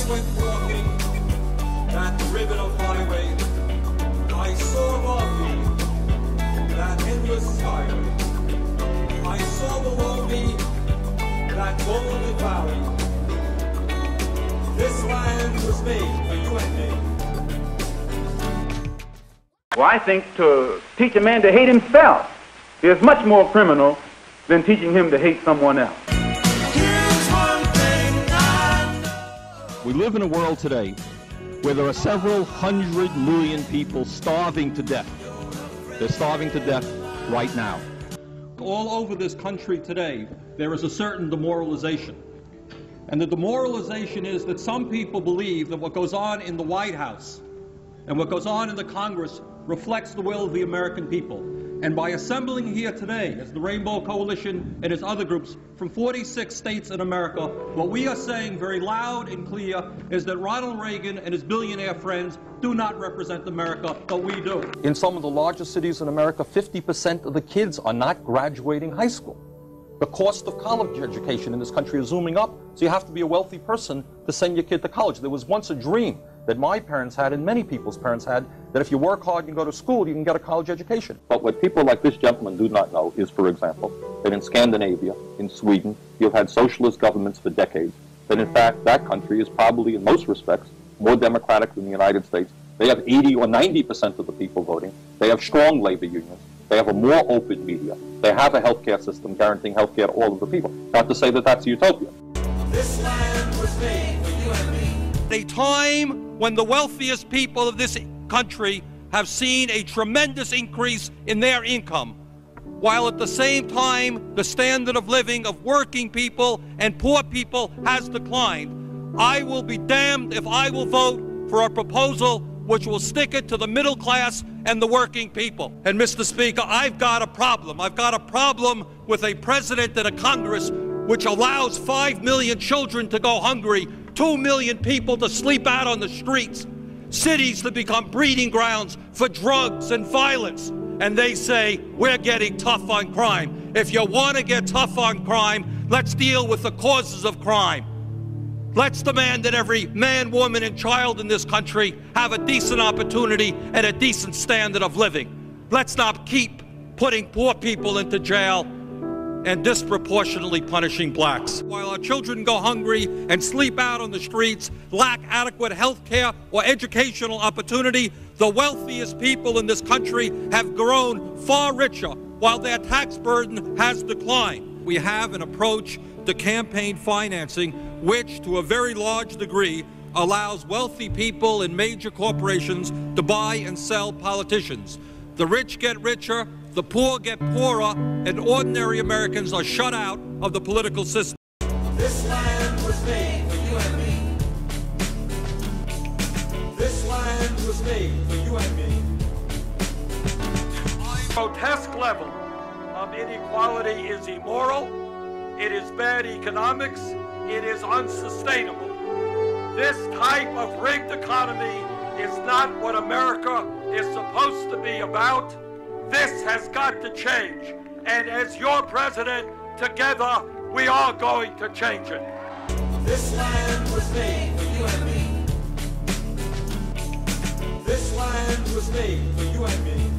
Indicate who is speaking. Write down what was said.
Speaker 1: went walking that ribbon of highway, I saw above me that endless skyway. I saw below me that golden valley. This land was made for you and me.
Speaker 2: Well, I think to teach a man to hate himself is much more criminal than teaching him to hate someone else.
Speaker 3: We live in a world today where there are several 100 million people starving to death. They're starving to death right now. All over this country today, there is a certain demoralization. And the demoralization is that some people believe that what goes on in the White House and what goes on in the Congress reflects the will of the American people. And by assembling here today as the Rainbow Coalition and its other groups from 46 states in America, what we are saying very loud and clear is that Ronald Reagan and his billionaire friends do not represent America, but we do. In some of the largest cities in America, 50% of the kids are not graduating high school. The cost of college education in this country is zooming up, so you have to be a wealthy person to send your kid to college. There was once a dream that my parents had and many people's parents had, that if you work hard and go to school, you can get a college education. But what people like this gentleman do not know is, for example, that in Scandinavia, in Sweden, you've had socialist governments for decades, that in fact that country is probably in most respects more democratic than the United States. They have 80 or 90% of the people voting. They have strong labor unions. They have a more open media. They have a healthcare system guaranteeing healthcare to all of the people. Not to say that that's utopia.
Speaker 1: This land was made for you and me.
Speaker 4: A time when the wealthiest people of this country have seen a tremendous increase in their income, while at the same time the standard of living of working people and poor people has declined. I will be damned if I will vote for a proposal which will stick it to the middle class and the working people. And Mr. Speaker, I've got a problem. I've got a problem with a president and a Congress which allows 5 million children to go hungry, 2 million people to sleep out on the streets, cities to become breeding grounds for drugs and violence. And they say, we're getting tough on crime. If you want to get tough on crime, let's deal with the causes of crime. Let's demand that every man, woman, and child in this country have a decent opportunity and a decent standard of living. Let's not keep putting poor people into jail and disproportionately punishing blacks. While our children go hungry and sleep out on the streets, lack adequate health care or educational opportunity, the wealthiest people in this country have grown far richer while their tax burden has declined. We have an approach to campaign financing which, to a very large degree, allows wealthy people and major corporations to buy and sell politicians. The rich get richer, the poor get poorer, and ordinary Americans are shut out of the political system.
Speaker 1: This land was made for you and me. This land was made for you and me.
Speaker 4: The grotesque level of inequality is immoral, it is bad economics, it is unsustainable. This type of rigged economy is not what America is supposed to be about. This has got to change. And as your president, together, we are going to change it.
Speaker 1: This land was made for you and me. This land was made for you and me.